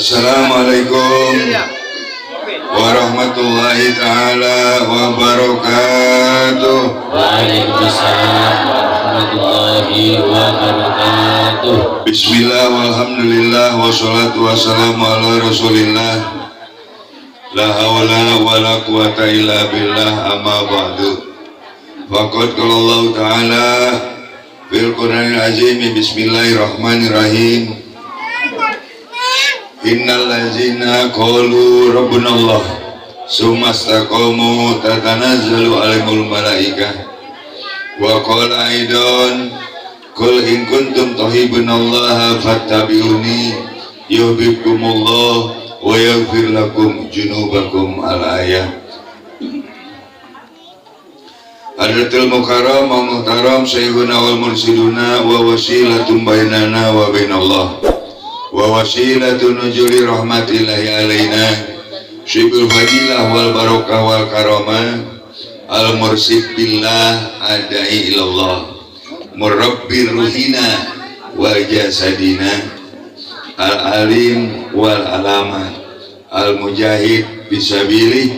Assalamualaikum warahmatullahi ta'ala wabarakatuh. Waalaikumsalam warahmatullahi wabarakatuh. Bismillah walhamdulillah wassalatu wassalamu ala rasulillah. La hawla wa la quwata illa billah, amma ba'du. Faqad qala Allah ta'ala fil Qur'anil azim, bismillahirrahmanirrahim. Innal ladzina qalu rabbuna Allah summa istaqamu tatanazzalu alaihimul malaikah wa qala aidan qul in kuntum tuhibbunallaha fattabi'uni yuhibbukumullah wa yaghfir lakum dzunubakum. Al-ayat. Hadratul Mukarram wa Muhtaram Syekhuna wal Mursiduna wa wasilatun bainana wa bainallah wa wasilatun nuzuli rahmatillahi alaina syibul fadilah wal barakah wal karamah al mursid billah adai ilallah murabbir ruhina wa jasadina al alim wal alama al mujahid bisabilih,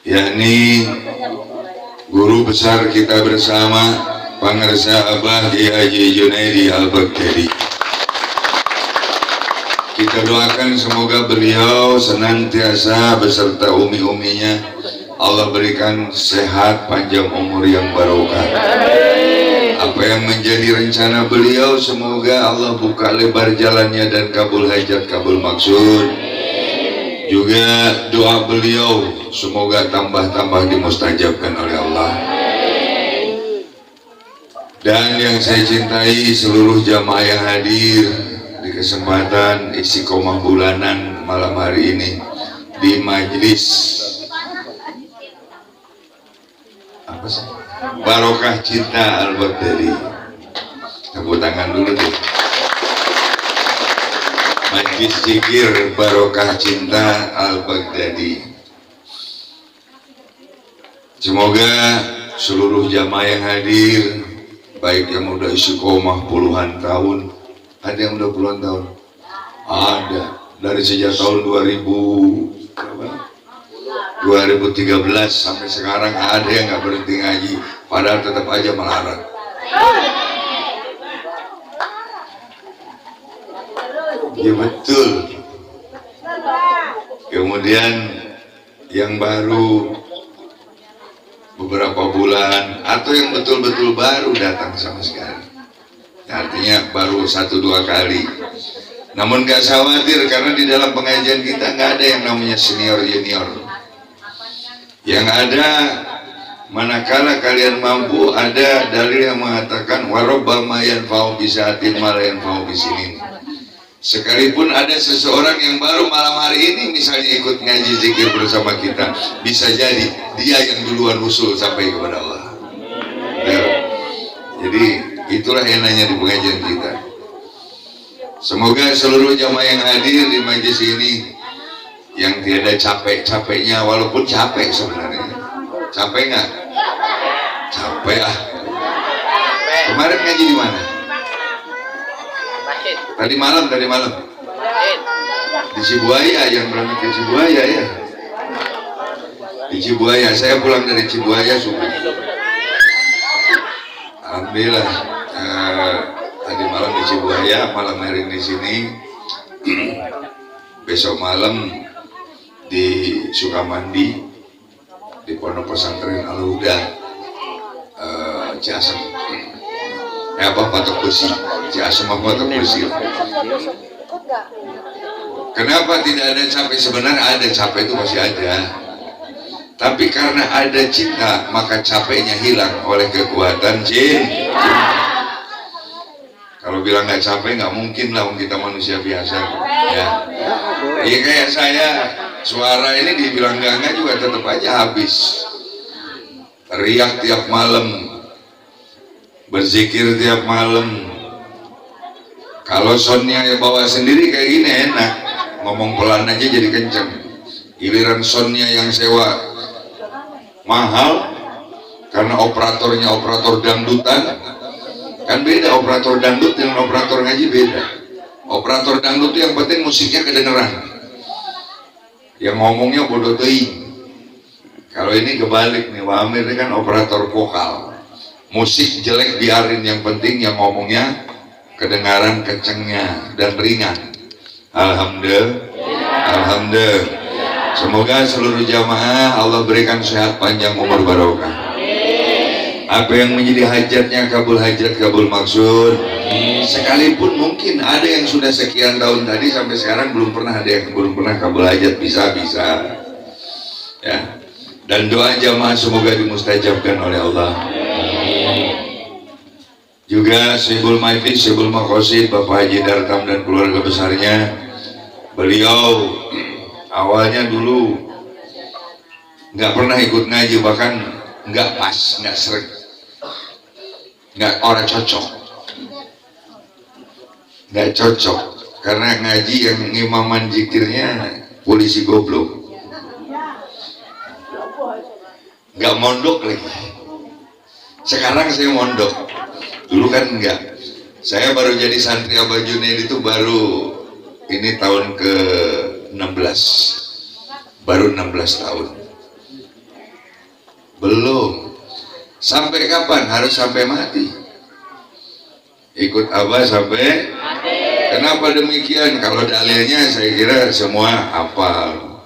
yakni guru besar kita bersama Pangarsa Abah Kiai Haji Junaidi Al-Baghdadi. Kita doakan semoga beliau senantiasa beserta umi-uminya Allah berikan sehat, panjang umur yang barokah. Apa yang menjadi rencana beliau semoga Allah buka lebar jalannya dan kabul hajat, kabul maksud. Juga doa beliau semoga tambah-tambah dimustajabkan oleh Allah. Dan yang saya cintai seluruh jamaah yang hadir di kesempatan istiqomah bulanan malam hari ini di majlis apa sih? Barokah Cinta Al-Baghdadi. Tepuk tangan dulu tuh. Majlis zikir Barokah Cinta Al-Baghdadi. Semoga seluruh jamaah yang hadir, baik yang udah istiqomah puluhan tahun, ada yang udah puluhan tahun, ada dari sejak tahun 2013 sampai sekarang ada yang nggak berhenti ngaji, padahal tetap aja melarat. Ya betul. Kemudian yang baru beberapa bulan atau yang betul-betul baru datang sama sekali, artinya baru 1-2 kali. Namun gak khawatir, karena di dalam pengajian kita nggak ada yang namanya senior junior. Yang ada, manakala kalian mampu, ada dalil yang mengatakan warobbama yanfa'u bisatin ma la yanfa'u bisinin. Sekalipun ada seseorang yang baru malam hari ini misalnya ikut ngaji zikir bersama kita, bisa jadi dia yang duluan usul sampai kepada Allah. Ya. Jadi itulah enaknya di pengajian kita. Semoga seluruh jamaah yang hadir di majelis ini yang tiada capek-capeknya, walaupun capek sebenarnya. Capek nggak? Capek ah. Kemarin ngaji di mana? Tadi malam. Di Cibuaya, yang berangkat ke Cibuaya ya. Di Cibuaya, saya pulang dari Cibuaya subuh. Alhamdulillah. Tadi malam di Cibuaya, malam hari di sini. Besok malam di Sukamandi, di Pondok Pesantren Al-Huda, Ciasem. Patok besi, Ciasem apa patok besi? Kenapa tidak ada capek? Sebenarnya ada capek, itu masih ada. Tapi karena ada cinta, maka capeknya hilang oleh kekuatan cinta. Kalau bilang nggak capek, nggak mungkin lah, kita manusia biasa. Ya, iya kayak saya, suara ini dibilang nggak juga tetap aja habis. Teriak tiap malam, berzikir tiap malam. Kalau soundnya ya bawa sendiri kayak gini enak, ngomong pelan aja jadi kenceng. Giliran soundnya yang sewa mahal, karena operatornya operator dangdutan, kan beda operator dangdut dengan operator ngaji beda. Operator dangdut itu yang penting musiknya kedengeran, yang ngomongnya bodoh teuing. Kalau ini kebalik nih, Pak Amir ini kan operator vokal, musik jelek biarin, yang penting yang ngomongnya kedengaran kencengnya dan ringan. Alhamdulillah, alhamdulillah. Semoga seluruh jamaah Allah berikan sehat panjang umur barokah. Apa yang menjadi hajatnya kabul hajat, kabul maksud. Sekalipun mungkin ada yang sudah sekian tahun tadi sampai sekarang belum pernah, ada yang belum pernah kabul hajat, bisa ya. Dan doa jamaah semoga dimustajabkan oleh Allah. Juga Syebul Maifis, Syebul Makosid, Bapak Haji Dartam dan keluarga besarnya. Beliau awalnya dulu nggak pernah ikut ngaji, bahkan nggak pas, nggak seret, nggak orang cocok, nggak cocok karena ngaji yang imaman zikirnya polisi goblok, nggak mondok lagi. Sekarang saya mondok, dulu kan enggak. Saya baru jadi santri Abah Junaid itu baru ini tahun ke 16, baru 16 tahun. Belum. Sampai kapan? Harus sampai mati. Ikut Abah sampai mati. Kenapa demikian? Kalau dalilnya saya kira semua hafal.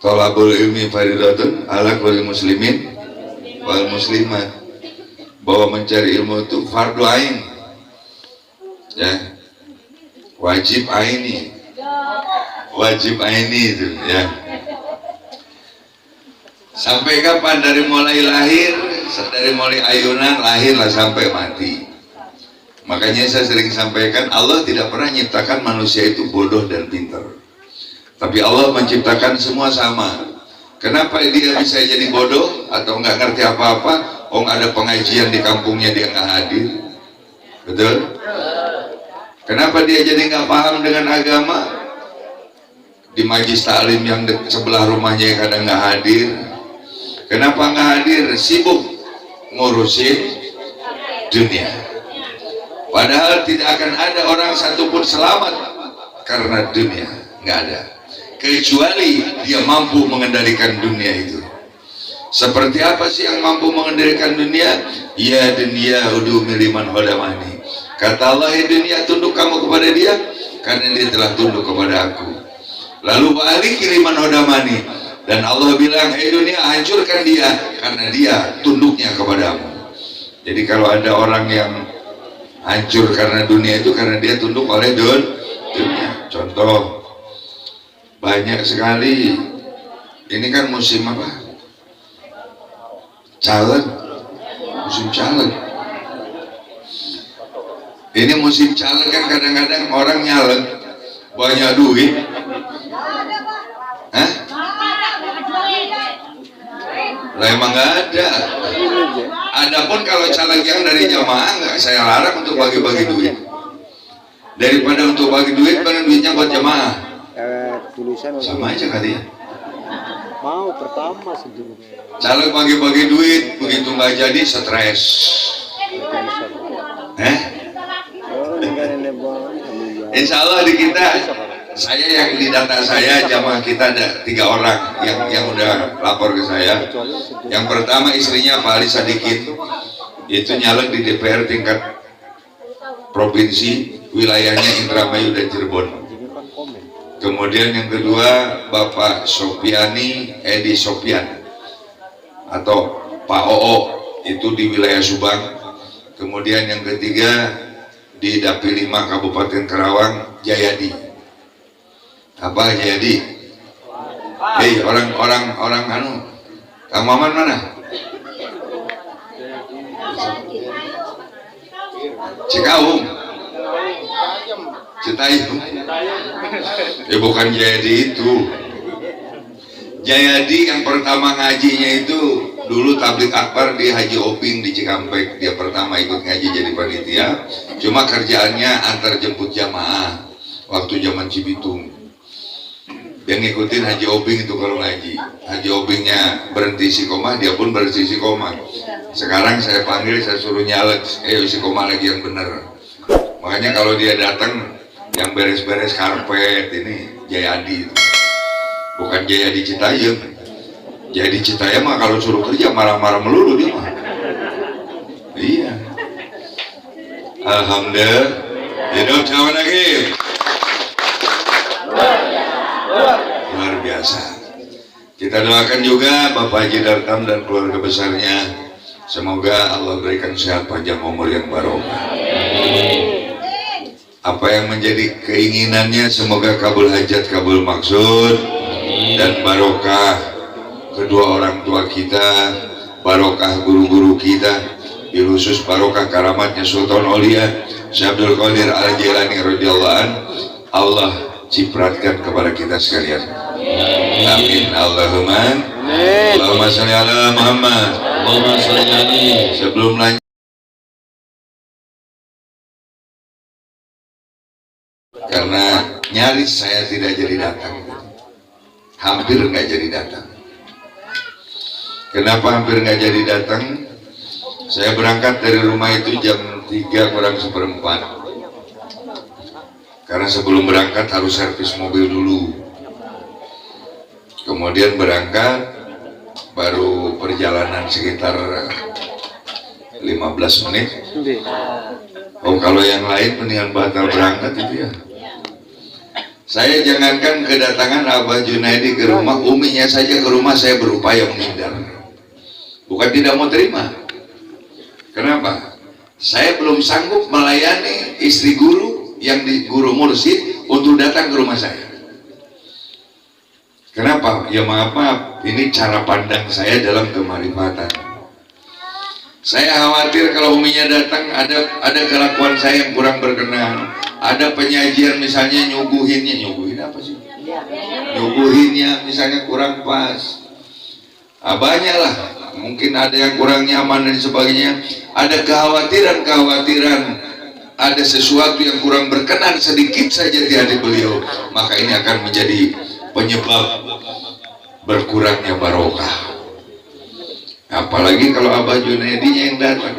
Thalabul ilmi fardhatun ala kulli muslimin wal muslimat. Bahwa mencari ilmu itu fardu ain. Ya. Wajib aini. Wajib aini itu ya. Sampai kapan? Dari mulai lahir, dari mulai ayunan lahir lah sampai mati. Makanya saya sering sampaikan, Allah tidak pernah menciptakan manusia itu bodoh dan pintar, tapi Allah menciptakan semua sama. Kenapa dia bisa jadi bodoh atau nggak ngerti apa-apa? Oh, nggak ada pengajian di kampungnya dia nggak hadir, betul? Kenapa dia jadi nggak paham dengan agama? Di majlis taklim yang sebelah rumahnya kadang nggak hadir. Kenapa nggak hadir? Sibuk ngurusin dunia. Padahal tidak akan ada orang satupun selamat karena dunia, nggak ada. Kecuali dia mampu mengendalikan dunia itu. Seperti apa sih yang mampu mengendalikan dunia? Ya dunia udu miliman hodamani. Kata Allah, ya dunia tunduk kamu kepada dia karena dia telah tunduk kepada aku. Lalu balik kiriman hodamani, dan Allah bilang, hey dunia hancurkan dia karena dia tunduknya kepadamu. Jadi kalau ada orang yang hancur karena dunia itu karena dia tunduk oleh dunia. Contoh banyak sekali. Ini kan musim apa? Caleg, musim caleg. Ini musim caleg kan kadang-kadang orang nyalek banyak duit. Hah? Lah emang nggak ada. Adapun kalau caleg yang dari jamaah nggak saya larang untuk bagi-bagi duit. Daripada untuk bagi duit, karena duitnya buat jamaah. Sama aja kali ya. Mau pertama sebelumnya. Caleg bagi-bagi duit, begitu nggak jadi stres. Insya Allah di kita, saya yang di data saya jamaah kita ada 3 orang yang udah lapor ke saya. Yang pertama istrinya Pak Ali Sadikin, itu nyalek di DPR tingkat provinsi, wilayahnya Indramayu dan Cirebon. Kemudian yang kedua Bapak Sopiani Edi Sopian atau Pak Oo, itu di wilayah Subang. Kemudian yang ketiga di Dapil 5 Kabupaten Karawang, Jayadi. Apa Jayadi? Hei orang anu, Kang Maman mana? Cikaung, Citayam. Ya bukan Jayadi itu. Jayadi yang pertama ngajinya itu dulu tablik akbar di Haji Oping di Cikampek. Dia pertama ikut ngaji jadi panitia. Cuma kerjaannya antar jemput jamaah waktu zaman Cibitung. Dia ngikutin Haji Oping itu kalau ngaji. Haji Opingnya berhenti istiqomah, dia pun berhenti istiqomah. Sekarang saya panggil, saya suruh nyalek, istiqomah lagi yang bener. Makanya kalau dia datang yang beres-beres karpet ini Jayadi itu. Bukan Jayadi Citayam. Jayadi Citayam mah kalau suruh kerja marah-marah melulu dia mah. Iya. Alhamdulillah. Hidup jauh lagi. Luar biasa. Kita doakan juga Bapak Haji Dartam dan keluarga besarnya. Semoga Allah berikan sehat panjang umur yang barokah. Apa yang menjadi keinginannya semoga kabul hajat, kabul maksud, dan barokah kedua orang tua kita, barokah guru-guru kita, khusus barokah karamatnya Sultan Aulia Syekh Abdul Qadir Al-Jilani radhiyallahu an. Allah cipratkan kepada kita sekalian. Amin. Allahumma Allahumma sholli ala Muhammad. Allahumma sholli alaihi. Sebelum lanjut, karena nyaris saya tidak jadi datang, hampir nggak jadi datang. Kenapa hampir nggak jadi datang? Saya berangkat dari rumah itu jam 3 kurang seperempat, karena sebelum berangkat harus servis mobil dulu, kemudian berangkat, baru perjalanan sekitar 15 menit. Oh, kalau yang lain mendingan batal berangkat itu ya. Saya jangankan kedatangan Abah Junaidi ke rumah, uminya saja ke rumah saya berupaya menghindar. Bukan tidak mau terima. Kenapa? Saya belum sanggup melayani istri guru yang di guru mursyid untuk datang ke rumah saya. Kenapa? Ya maaf, ini cara pandang saya dalam kemarifatan. Saya khawatir kalau uminya datang ada kelakuan saya yang kurang berkenan. Ada penyajian misalnya nyuguhin apa sih? Nyuguhinnya misalnya kurang pas. Banyak lah, mungkin ada yang kurang nyaman dan sebagainya. Ada kekhawatiran, ada sesuatu yang kurang berkenan sedikit saja di hati beliau, maka ini akan menjadi penyebab berkurangnya barokah. Apalagi kalau Abah Junaidinya yang datang.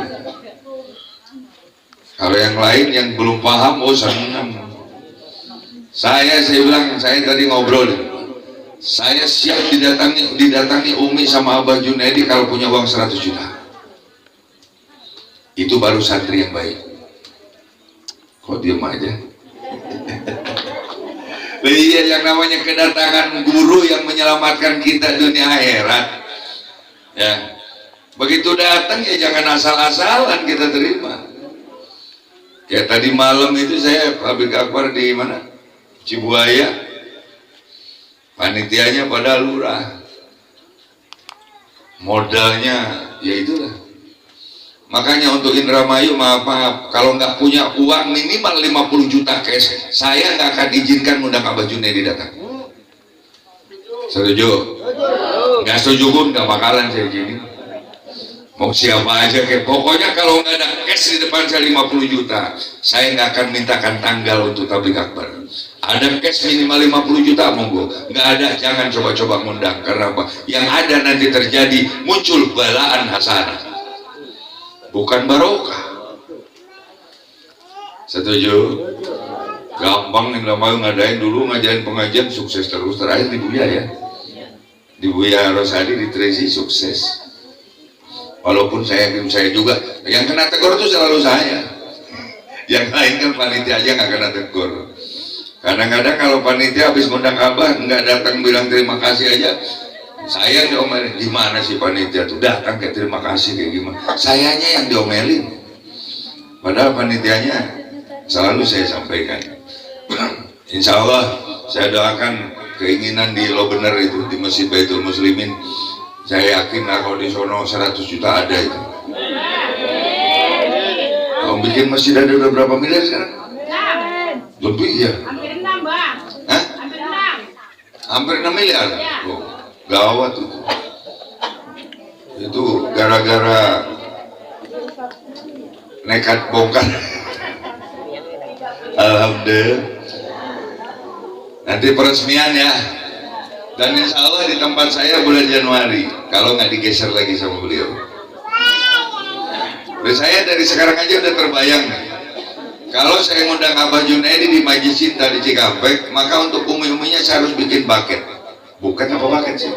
Kalau yang lain yang belum paham, oh senang. Saya bilang, saya tadi ngobrol, saya siap didatangi Umi sama Abah Junaidi kalau punya uang 100 juta. Itu baru santri yang baik. Kok diem aja? Iya, yang namanya kedatangan guru yang menyelamatkan kita dunia akhirat. Ya, begitu datang ya jangan asal-asalan kita terima. Kayak tadi malam itu saya Habib Akbar di mana? Cibuaya. Panitianya pada lurah. Modalnya ya itulah. Makanya untuk Indramayu maaf, kalau nggak punya uang minimal 50 juta cash, saya nggak akan izinkan undang Abah Junaidi datang. Setuju? Nggak setuju pun nggak bakalan saya gini. Mau siapa aja kayak, pokoknya kalau nggak ada cash di depan saya 50 juta, saya nggak akan mintakan tanggal untuk tabligh akbar. Ada cash minimal 50 juta monggo, nggak ada jangan coba-coba ngundang. Karena apa? Yang ada nanti terjadi muncul balaan hasanah, bukan barokah. Setuju? Gampang nih lama ngadain dulu, ngajarin pengajian sukses terus. Terakhir di Buya ya, di Buya Rosadi di Tresi sukses. Walaupun saya juga yang kena tegur itu selalu saya, yang lain kan panitia aja nggak kena tegur. Kadang-kadang kalau panitia habis ngundang Abah nggak datang bilang terima kasih aja, saya diomelin. Gimana sih panitia tuh datang kayak terima kasih kayak gimana? Sayanya yang diomelin, padahal panitianya selalu saya sampaikan. Insya Allah saya doakan keinginan di Lo Bener itu di Masjid Baitul Muslimin. Saya yakin kalau di sono 100 juta ada itu. Kalau bikin masjid ada udah berapa miliar sekarang? Lebih ya? Hampir 6 bang. Hah? Hampir 6. Hampir 6 miliar? Oh, gawat itu. Itu gara-gara nekat bongkar. Alhamdulillah. Nanti peresmian ya. Dan insya Allah di tempat saya bulan Januari, kalau nggak digeser lagi sama beliau. Dan saya dari sekarang aja udah terbayang nih. Kalau saya ngundang Abah Junaidi di Majlis Cinta di Cikampek, maka untuk umi-uminya saya harus bikin buket. Buket apa buket sih?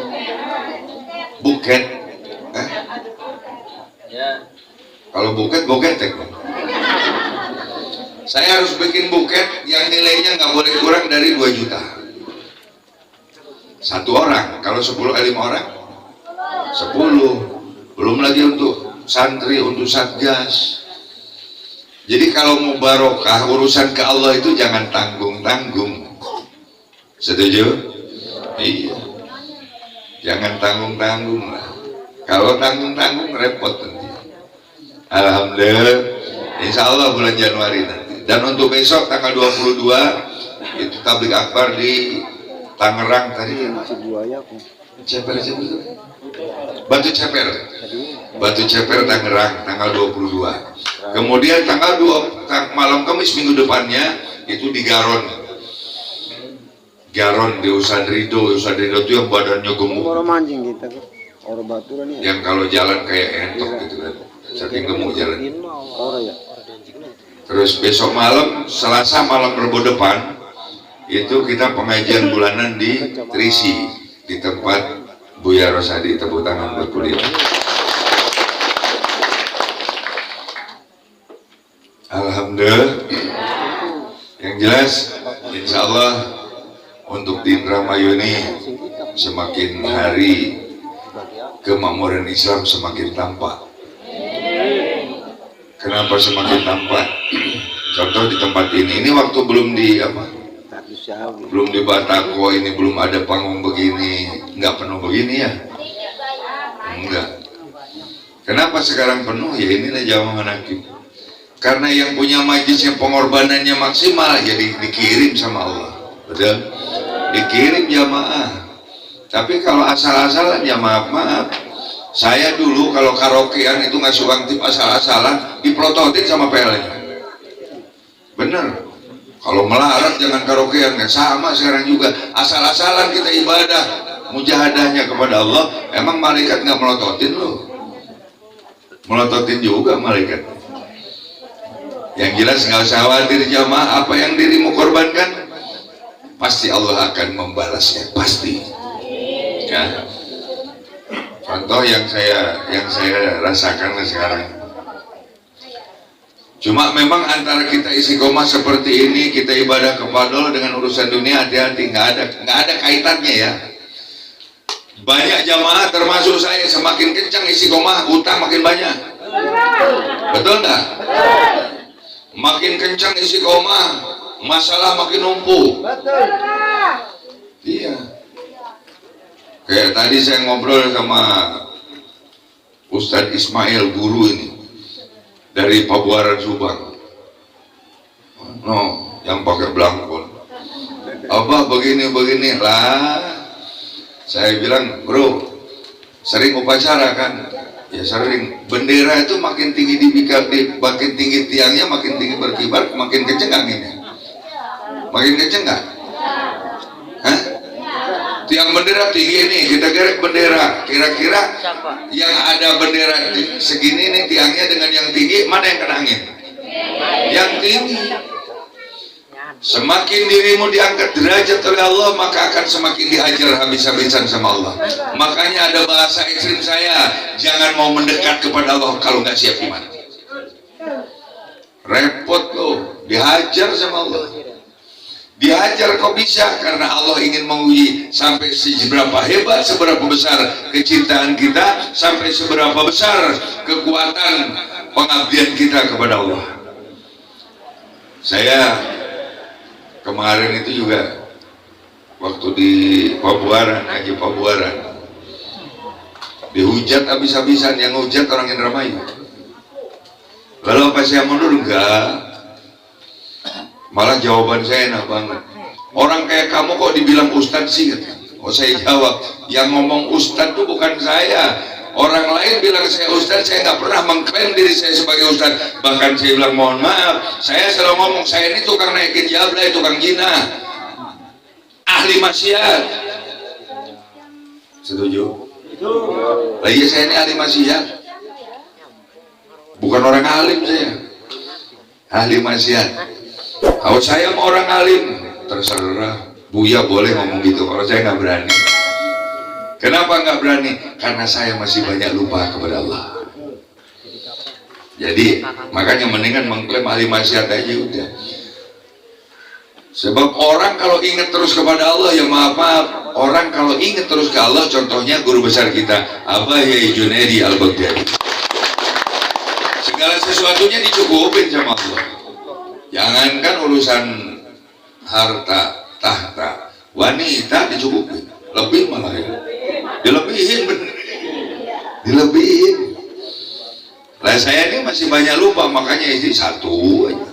Buket. Ya. Kalau buket, boketek. Saya harus bikin buket yang nilainya nggak boleh kurang dari 2 juta. Satu orang. Kalau 10 5 orang, 10. Belum lagi untuk santri, untuk satgas. Jadi kalau mau barokah, urusan ke Allah itu jangan tanggung-tanggung. Setuju? Iya. Jangan tanggung-tanggung lah. Kalau tanggung-tanggung repot nanti. Alhamdulillah, insya Allah bulan Januari nanti. Dan untuk besok tanggal 22 itu tablik akbar di Tangerang tadi. Ceper. Batu Ceper Tangerang tanggal 22. Kemudian tanggal 2 malam Kamis minggu depannya itu di Garon di Ustadz Ridho itu yang badannya gemuk. Orang mancing kita kan. Orang baturan ya. Yang kalau jalan kayak entok gitu kan. Saking gemuk jalan. Orang ya. Terus besok malam, Selasa malam Rebo depan, itu kita pengajian bulanan di Trisi, di tempat Buya Rosadi. Tepuk tangan buat beliau. Alhamdulillah. Yang jelas, insya Allah untuk di Indramayu ini semakin hari kemakmuran Islam semakin tampak. Kenapa semakin tampak? Contoh di tempat ini waktu belum di belum di Batako ini belum ada panggung begini, nggak penuh begini ya? Enggak. Kenapa sekarang penuh? Ya inilah jamaah Hakim. Karena yang punya majlis yang pengorbanannya maksimal, jadi dikirim sama Allah. Betul? Dikirim jamaah. Tapi kalau asal-asalan ya maaf. Saya dulu kalau karaokean itu ngasih uang tip asal-asalan, diprototin sama PL-nya. Bener. Kalau melarat jangan karaokean, ya sama sekarang juga. Asal-asalan kita ibadah, mujahadahnya kepada Allah. Emang malaikat nggak melototin loh? Melototin juga malaikat. Yang jelas nggak usah khawatir jamaah, apa yang dirimu korbankan pasti Allah akan membalasnya, pasti. Ya. Contoh yang saya rasakan sekarang. Cuma memang antara kita istiqomah seperti ini, kita ibadah kepada Allah dengan urusan dunia, hati-hati, nggak ada kaitannya ya. Banyak jamaah termasuk saya, semakin kencang istiqomah, utang makin banyak. Betul nggak? Makin kencang istiqomah, masalah makin numpuk. Iya. Kayak tadi saya ngobrol sama Ustadz Ismail, guru ini dari Pabuaran Subang. No, yang pakai belangkon. Apa begini lah. Saya bilang, bro, sering upacara kan? Ya sering. Bendera itu makin tinggi makin tinggi tiangnya, makin tinggi berkibar, makin kenceng anginnya. Makin kenceng nggak? Hah? Tiang bendera tinggi nih, kita gerek bendera. Kira-kira yang ada bendera segini nih tiangnya dengan yang tinggi, mana yang kena angin? Yang tinggi. Semakin dirimu diangkat derajat oleh Allah, maka akan semakin dihajar habis-habisan sama Allah. Makanya ada bahasa ekstrim saya, jangan mau mendekat kepada Allah kalau nggak siap iman. Repot loh, dihajar sama Allah. Dihajar kok bisa, karena Allah ingin menguji sampai seberapa hebat, seberapa besar kecintaan kita, sampai seberapa besar kekuatan pengabdian kita kepada Allah. Saya kemarin itu juga waktu di Pabuaran, Haji Pabuaran, dihujat habis-habisan, yang hujat orang Indramayu. Lalu apa saya mundur? Enggak. Malah jawaban saya enak banget. Orang kayak kamu kok dibilang ustadz sih? Oh, saya jawab, yang ngomong ustadz itu bukan saya. Orang lain bilang saya ustadz, saya nggak pernah mengklaim diri saya sebagai ustadz. Bahkan saya bilang mohon maaf, saya selalu ngomong saya ini tukang naikin jablay, tukang jinah, ahli maksiat. Setuju? Lah iya, saya ini ahli maksiat, bukan orang alim saya. ahli maksiat. Kalau saya mau orang alim, terserah. Buya boleh ngomong gitu, kalau saya nggak berani. Kenapa nggak berani? Karena saya masih banyak lupa kepada Allah. Jadi makanya mendingan mengklaim ahli maksiat aja udah. Sebab orang kalau ingat terus kepada Allah, ya maaf, orang kalau ingat terus ke Allah, contohnya guru besar kita Abah Yai Junaidi Al-Baghdadi, segala sesuatunya dicukupin sama Allah. Jangankan urusan harta, tahta, wanita dicukupin, lebih malah ya, dilebihin bener, dilebihin. Lah saya ini masih banyak lupa, makanya istri satu aja.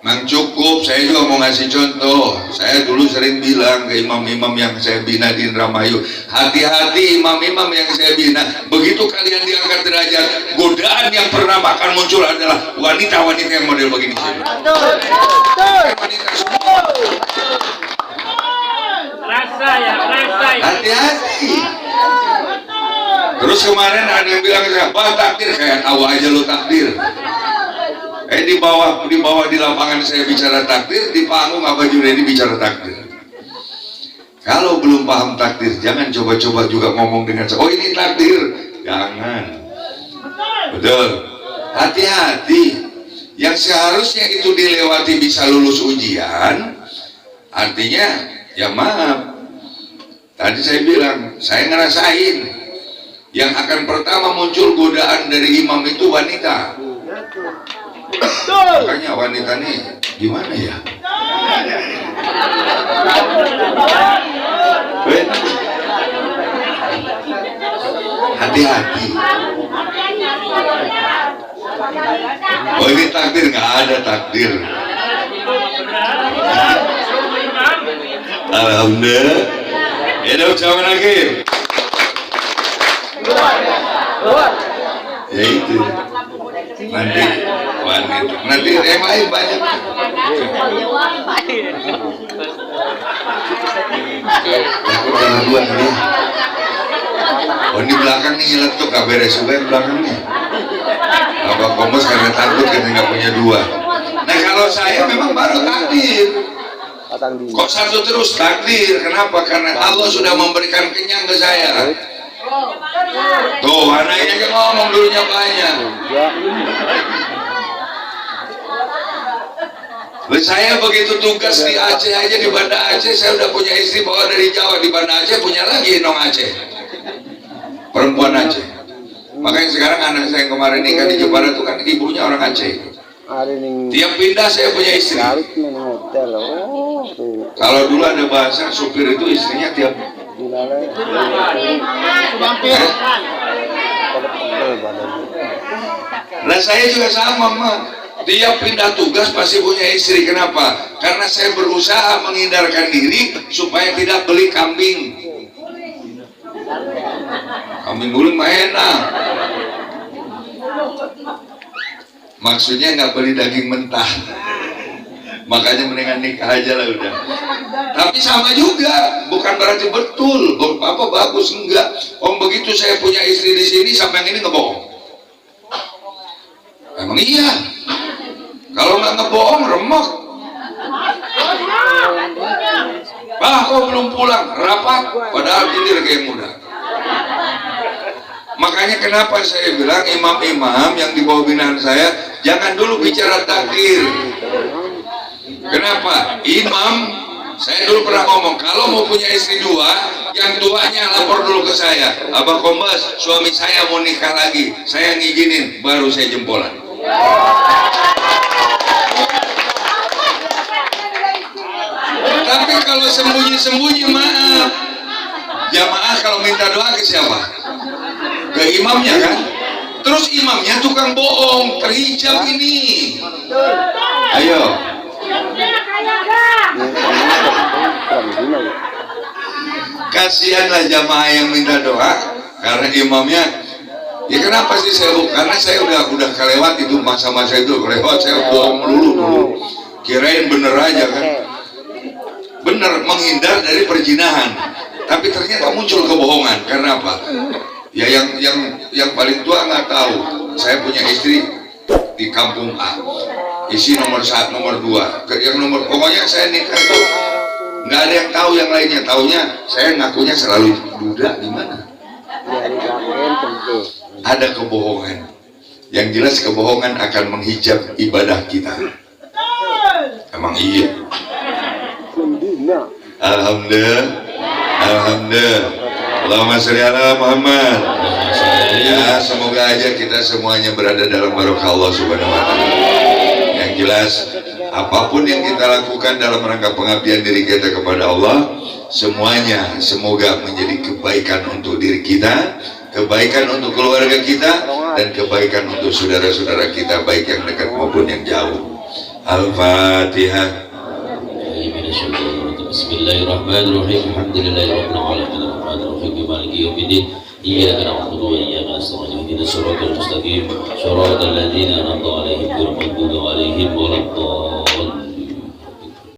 Mang cukup. Saya juga mau ngasih contoh. Saya dulu sering bilang ke imam-imam yang saya bina di Indramayu, hati-hati imam-imam yang saya bina, begitu kalian diangkat derajat, godaan yang pernah akan muncul adalah wanita-wanita yang model begini. Wanita semua. Rasa ya. Hati-hati. Terus kemarin ada yang bilang, "Wah, takdir." Kayak tahu aja lo takdir. Di bawah di lapangan saya bicara takdir, di panggung Abah Junaidi bicara takdir. Kalau belum paham takdir, jangan coba-coba juga ngomong dengan oh ini takdir. Jangan. Betul. Hati-hati. Yang seharusnya itu dilewati bisa lulus ujian, artinya ya maaf. Tadi saya bilang, saya ngerasain yang akan pertama muncul godaan dari imam itu wanita. Makanya wanita nih gimana ya? Hati-hati. Oh ini takdir, nggak ada takdir. Alhamdulillah. Ya udah ucapan akhir. Ya itu. Nanti wanita, nanti yang lain banyak. Takut gangguan nih. Oh ini belakang nih nyeletuk, gak beres juga yang belakang nih. Abah Komos karena takut karena nggak punya dua. Nah kalau saya memang baru takdir. Kok satu terus takdir? Kenapa? Karena Allah sudah memberikan kenyang ke saya. Tuh anaknya aja ngomong dulunya banyak. Saya begitu tugas di Aceh aja, di Banda Aceh, saya udah punya istri bawa dari Jawa. Di Banda Aceh punya lagi Nong Aceh, perempuan Aceh. Makanya sekarang anak saya yang kemarin nikah di Jepara itu kan ibunya orang Aceh. Tiap pindah saya punya istri. Kalau dulu ada bahasa supir itu istrinya tiap Nah saya juga sama, Ma. Dia pindah tugas pasti punya istri. Kenapa? Karena saya berusaha menghindarkan diri supaya tidak beli kambing. Kambing guling mah enak. Maksudnya nggak beli daging mentah. Makanya mendingan nikah aja lah udah. Tapi sama juga, bukan berarti betul, apa bagus enggak. Om begitu saya punya istri di sini, sampai yang ini ngebohong. Emang iya. Kalau nggak ngebohong remuk. Bah, kok belum pulang? Rapat, padahal tidur kayak muda. Makanya kenapa saya bilang imam-imam yang di bawah binaan saya jangan dulu bicara takdir. Kenapa? Imam, saya dulu pernah ngomong, kalau mau punya istri dua, yang tuanya lapor dulu ke saya. Abah Kombes, suami saya mau nikah lagi, saya ngizinin, baru saya jempolan. Tapi kalau sembunyi-sembunyi, maaf. Jamaah kalau minta doa ke siapa? Ke imamnya kan? Terus imamnya tukang bohong, terhijab ini. Ayo. Kasihanlah jamaah yang minta doa karena imamnya. Ya kenapa sih karena saya udah kelewat itu masa-masa itu kelewat, saya bohong dulu. Kirain bener aja kan. Bener menghindar dari perzinahan. Tapi ternyata muncul kebohongan. Karena apa? Ya yang paling tua nggak tahu. Saya punya istri di kampung A, isi nomor 1, nomor 2, yang nomor, pokoknya saya nikah tuh nggak ada yang tahu, yang lainnya taunya saya ngakunya selalu duda. Gimana? Ada kebohongan. Yang jelas kebohongan akan menghijab ibadah kita. Emang iya. Alhamdulillah. Alhamdulillah. Allahumma sholli ala Muhammad. Ya, semoga aja kita semuanya berada dalam barokah Allah Subhanahu wa taala. Yang jelas, apapun yang kita lakukan dalam rangka pengabdian diri kita kepada Allah, semuanya semoga menjadi kebaikan untuk diri kita, kebaikan untuk keluarga kita, dan kebaikan untuk saudara-saudara kita, baik yang dekat maupun yang jauh. Al-Fatihah. Bismillahirrahmanirrahim. Alhamdulillahirabbil alamin. Arrahmanirrahim. Maliki yaumiddin. Iyyaka na'budu wa iyyaka nasta'in. Ihdinas siratal mustaqim. Shiratal ladzina an'amta 'alaihim